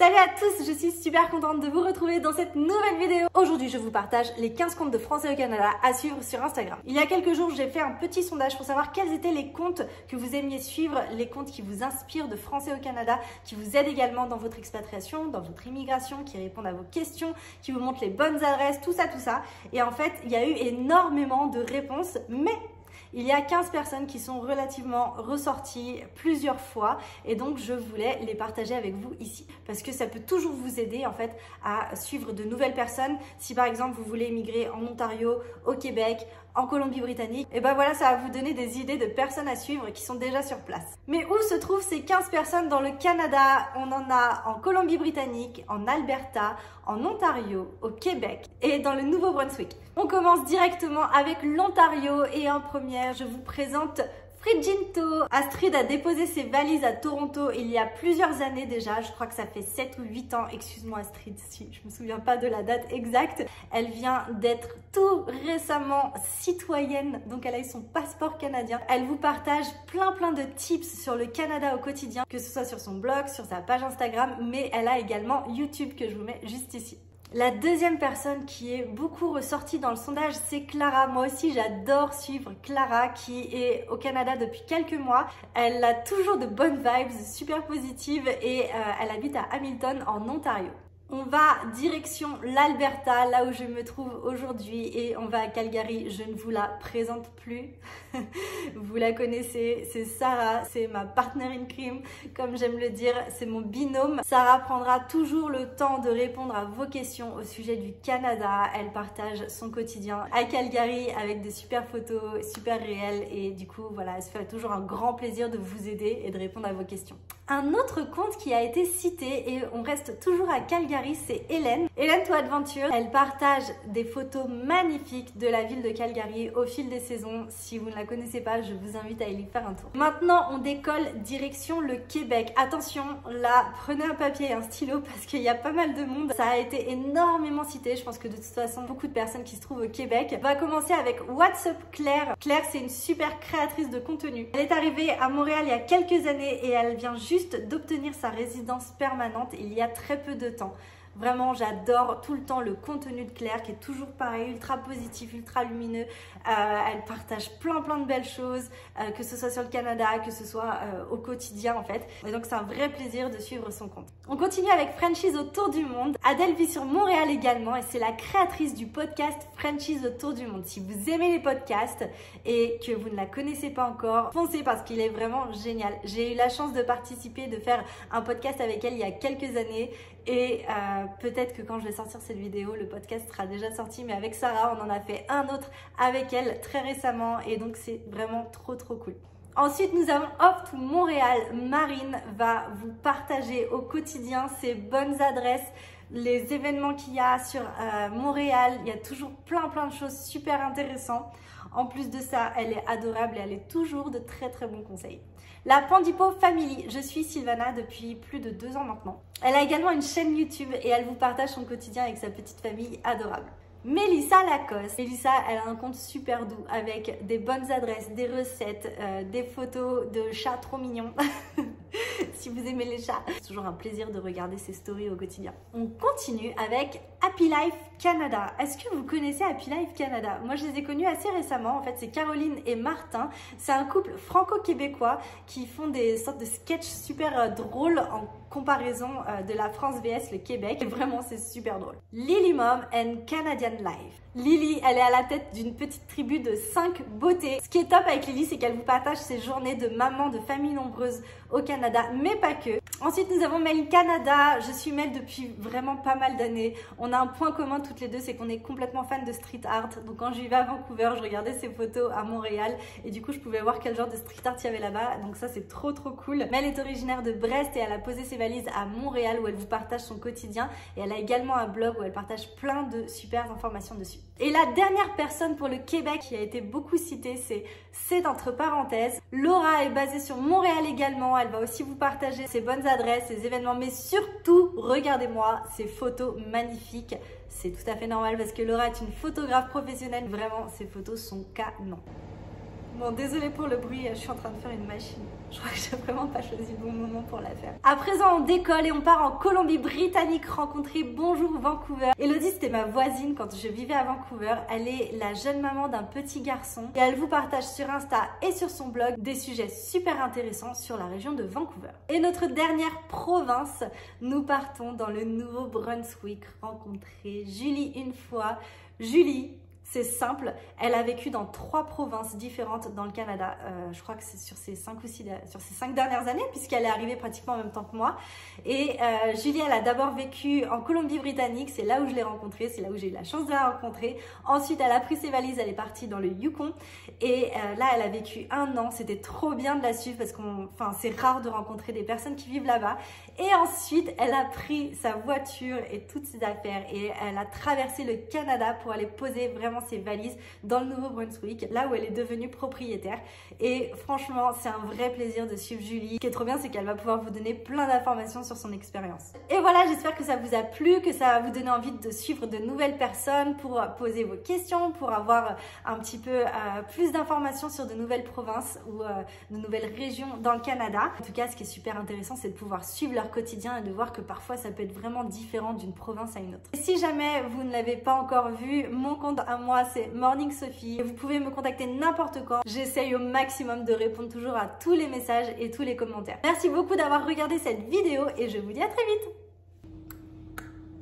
Salut à tous, je suis super contente de vous retrouver dans cette nouvelle vidéo. Aujourd'hui, je vous partage les 15 comptes de Français au Canada à suivre sur Instagram. Il y a quelques jours, j'ai fait un petit sondage pour savoir quels étaient les comptes que vous aimiez suivre, les comptes qui vous inspirent de Français au Canada, qui vous aident également dans votre expatriation, dans votre immigration, qui répondent à vos questions, qui vous montrent les bonnes adresses, tout ça. Et en fait, il y a eu énormément de réponses, mais il y a 15 personnes qui sont relativement ressorties plusieurs fois et donc je voulais les partager avec vous ici parce que ça peut toujours vous aider en fait à suivre de nouvelles personnes. Si par exemple vous voulez émigrer en Ontario, au Québec, en Colombie-Britannique, et ben voilà, ça va vous donner des idées de personnes à suivre qui sont déjà sur place. Mais où se trouvent ces 15 personnes dans le Canada? On en a en Colombie-Britannique, en Alberta, en Ontario, au Québec et dans le Nouveau-Brunswick. On commence directement avec l'Ontario et en première, je vous présente Friginto. Astrid a déposé ses valises à Toronto il y a plusieurs années déjà, je crois que ça fait 7 ou 8 ans, excuse-moi Astrid si je me souviens pas de la date exacte. Elle vient d'être tout récemment citoyenne, donc elle a eu son passeport canadien. Elle vous partage plein de tips sur le Canada au quotidien, que ce soit sur son blog, sur sa page Instagram, mais elle a également YouTube que je vous mets juste ici. La deuxième personne qui est beaucoup ressortie dans le sondage, c'est Clara. Moi aussi, j'adore suivre Clara qui est au Canada depuis quelques mois. Elle a toujours de bonnes vibes, super positives et elle habite à Hamilton en Ontario. On va direction l'Alberta, là où je me trouve aujourd'hui, et on va à Calgary. Je ne vous la présente plus. Vous la connaissez, c'est Sarah, c'est ma partner in crime, comme j'aime le dire, c'est mon binôme. Sarah prendra toujours le temps de répondre à vos questions au sujet du Canada. Elle partage son quotidien à Calgary avec des super photos, super réelles, et du coup, voilà, elle se fait toujours un grand plaisir de vous aider et de répondre à vos questions. Un autre compte qui a été cité, et on reste toujours à Calgary, c'est Hélène. Hélène to Adventure, elle partage des photos magnifiques de la ville de Calgary au fil des saisons. Si vous ne la connaissez pas, je vous invite à y faire un tour. Maintenant, on décolle direction le Québec. Attention, là, prenez un papier et un stylo parce qu'il y a pas mal de monde. Ça a été énormément cité. Je pense que de toute façon, beaucoup de personnes qui se trouvent au Québec. On va commencer avec What's Up Claire. Claire, c'est une super créatrice de contenu. Elle est arrivée à Montréal il y a quelques années et elle vient juste d'obtenir sa résidence permanente il y a très peu de temps. Vraiment, j'adore tout le temps le contenu de Claire qui est toujours pareil, ultra positif, ultra lumineux. Elle partage plein de belles choses, que ce soit sur le Canada, que ce soit au quotidien en fait. Et donc c'est un vrai plaisir de suivre son compte. On continue avec Frenchies autour du monde. Adèle vit sur Montréal également et c'est la créatrice du podcast Frenchies autour du monde. Si vous aimez les podcasts et que vous ne la connaissez pas encore, foncez parce qu'il est vraiment génial. J'ai eu la chance de participer, de faire un podcast avec elle il y a quelques années. Et peut-être que quand je vais sortir cette vidéo, le podcast sera déjà sorti, mais avec Sarah, on en a fait un autre avec elle très récemment et donc c'est vraiment trop cool. Ensuite, nous avons Off to Montréal. Marine va vous partager au quotidien ses bonnes adresses, les événements qu'il y a sur Montréal. Il y a toujours plein de choses super intéressantes. En plus de ça, elle est adorable et elle est toujours de très bons conseils. La Pandipo Family, je suis Sylvana depuis plus de 2 ans maintenant. Elle a également une chaîne YouTube et elle vous partage son quotidien avec sa petite famille adorable. Mélissa Lacoste. Mélissa, elle a un compte super doux avec des bonnes adresses, des recettes, des photos de chats trop mignons. Si vous aimez les chats, c'est toujours un plaisir de regarder ses stories au quotidien. On continue avec Happy Life Canada. Est-ce que vous connaissez Happy Life Canada? Moi, je les ai connus assez récemment. En fait, c'est Caroline et Martin. C'est un couple franco-québécois qui font des sortes de sketchs super drôles en comparaison de la France vs le Québec. Et vraiment, c'est super drôle. Lily Mom and Canadian Life. Lily, elle est à la tête d'une petite tribu de 5 beautés. Ce qui est top avec Lily, c'est qu'elle vous partage ses journées de maman de famille nombreuse au Canada, mais pas que. Ensuite, nous avons Mel Canada. Je suis Mel depuis vraiment pas mal d'années. On a un point commun toutes les deux, c'est qu'on est complètement fans de street art. Donc quand je vivais à Vancouver, je regardais ses photos à Montréal et du coup, je pouvais voir quel genre de street art il y avait là-bas. Donc ça, c'est trop cool. Mel est originaire de Brest et elle a posé ses valises à Montréal où elle vous partage son quotidien. Et elle a également un blog où elle partage plein de super informations dessus. Et la dernière personne pour le Québec qui a été beaucoup citée, c'est entre parenthèses. Laura est basée sur Montréal également. Elle va aussi vous partager ses bonnes adresses, ses événements, mais surtout, regardez-moi ces photos magnifiques. C'est tout à fait normal parce que Laura est une photographe professionnelle. Vraiment, ces photos sont canon. Bon, désolée pour le bruit, je suis en train de faire une machine. Je crois que j'ai vraiment pas choisi le bon moment pour la faire. À présent, on décolle et on part en Colombie-Britannique rencontrer Bonjour Vancouver. Elodie, c'était ma voisine quand je vivais à Vancouver. Elle est la jeune maman d'un petit garçon et elle vous partage sur Insta et sur son blog des sujets super intéressants sur la région de Vancouver. Et notre dernière province, nous partons dans le Nouveau-Brunswick rencontrer Julie une fois. Julie, c'est simple, elle a vécu dans 3 provinces différentes dans le Canada. Je crois que c'est sur ces 5 dernières années, puisqu'elle est arrivée pratiquement en même temps que moi. Et Julie, elle a d'abord vécu en Colombie-Britannique, c'est là où je l'ai rencontrée, c'est là où j'ai eu la chance de la rencontrer. Ensuite, elle a pris ses valises, elle est partie dans le Yukon. Et là, elle a vécu 1 an. C'était trop bien de la suivre parce c'est rare de rencontrer des personnes qui vivent là-bas. Et ensuite, elle a pris sa voiture et toutes ses affaires et elle a traversé le Canada pour aller poser vraiment ses valises dans le Nouveau-Brunswick, là où elle est devenue propriétaire. Et franchement, c'est un vrai plaisir de suivre Julie. Ce qui est trop bien, c'est qu'elle va pouvoir vous donner plein d'informations sur son expérience. Et voilà, j'espère que ça vous a plu, que ça va vous donner envie de suivre de nouvelles personnes pour poser vos questions, pour avoir un petit peu plus d'informations sur de nouvelles provinces ou de nouvelles régions dans le Canada. En tout cas, ce qui est super intéressant, c'est de pouvoir suivre leur quotidien et de voir que parfois, ça peut être vraiment différent d'une province à une autre. Et si jamais vous ne l'avez pas encore vu, mon compte à moi, c'est Morning Sophie. Vous pouvez me contacter n'importe quand. J'essaye au maximum de répondre toujours à tous les messages et tous les commentaires. Merci beaucoup d'avoir regardé cette vidéo et je vous dis à très vite.